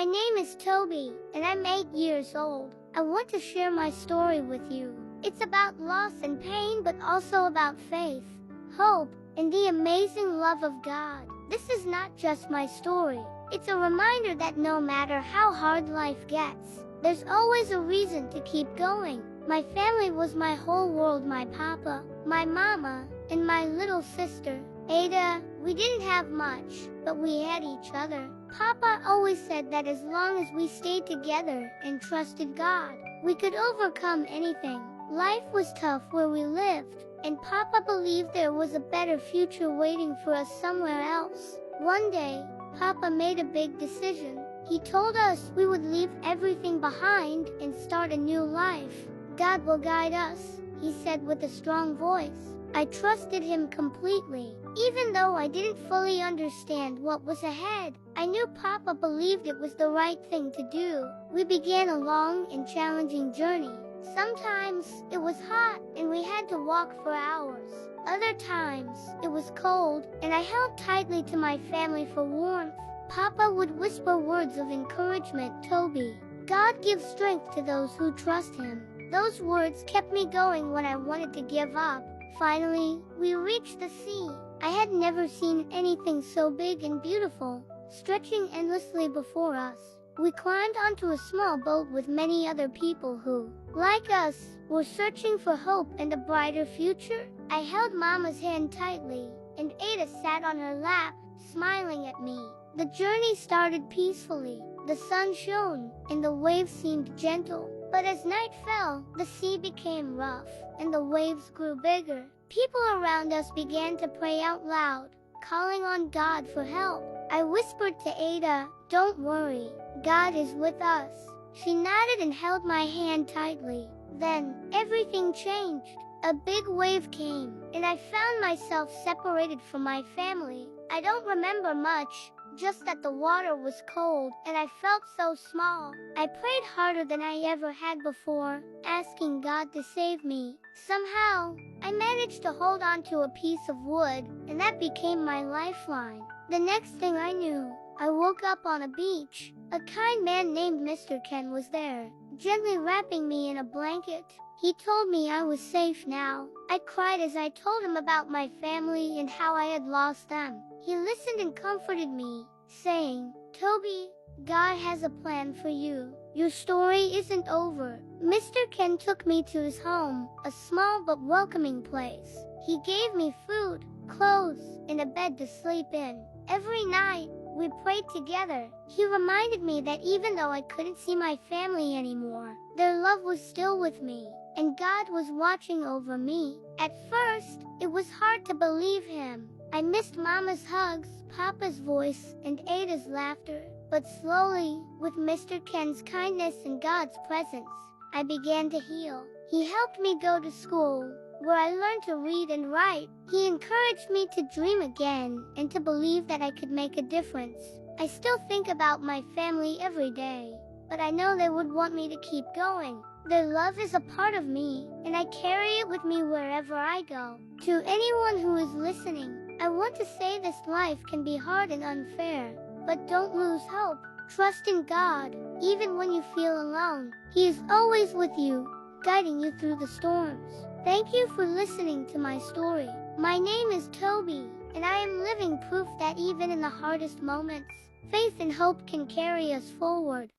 My name is Toby, and I'm 8 years old. I want to share my story with you. It's about loss and pain, but also about faith, hope, and the amazing love of God. This is not just my story. It's a reminder that no matter how hard life gets, there's always a reason to keep going. My family was my whole world. My papa, my mama, and my little sister, Ada. We didn't have much, but we had each other. Papa always said that as long as we stayed together and trusted God, we could overcome anything. Life was tough where we lived, and Papa believed there was a better future waiting for us somewhere else. One day, Papa made a big decision. He told us we would leave everything behind and start a new life. God will guide us, he said with a strong voice. I trusted him completely. Even though I didn't fully understand what was ahead, I knew Papa believed it was the right thing to do. We began a long and challenging journey. Sometimes it was hot and we had to walk for hours. Other times it was cold and I held tightly to my family for warmth. Papa would whisper words of encouragement. Toby, God gives strength to those who trust him. Those words kept me going when I wanted to give up. Finally, we reached the sea. I had never seen anything so big and beautiful, stretching endlessly before us. We climbed onto a small boat with many other people who, like us, were searching for hope and a brighter future. I held Mama's hand tightly, and Ada sat on her lap, smiling at me. The journey started peacefully. The sun shone, and the waves seemed gentle. But as night fell, the sea became rough, and the waves grew bigger. People around us began to pray out loud, calling on God for help. I whispered to Ada, "Don't worry, God is with us." She nodded and held my hand tightly. Then, everything changed. A big wave came, and I found myself separated from my family. I don't remember much, just that the water was cold and I felt so small. I prayed harder than I ever had before, asking God to save me. Somehow, I managed to hold on to a piece of wood, and that became my lifeline. The next thing I knew, I woke up on a beach. A kind man named Mr. Ken was there, gently wrapping me in a blanket. He told me I was safe now. I cried as I told him about my family and how I had lost them. He listened and comforted me, saying, "Toby, God has a plan for you. Your story isn't over." Mr. Ken took me to his home, a small but welcoming place. He gave me food, clothes, and a bed to sleep in. Every night, we prayed together. He reminded me that even though I couldn't see my family anymore, their love was still with me, and God was watching over me. At first, it was hard to believe him. I missed Mama's hugs, Papa's voice, and Ada's laughter. But slowly, with Mr. Ken's kindness and God's presence, I began to heal. He helped me go to school, where I learned to read and write. He encouraged me to dream again and to believe that I could make a difference. I still think about my family every day, but I know they would want me to keep going. Their love is a part of me, and I carry it with me wherever I go. To anyone who is listening, I want to say this life can be hard and unfair, but don't lose hope. Trust in God, even when you feel alone. He is always with you, guiding you through the storms. Thank you for listening to my story. My name is Toby, and I am living proof that even in the hardest moments, faith and hope can carry us forward.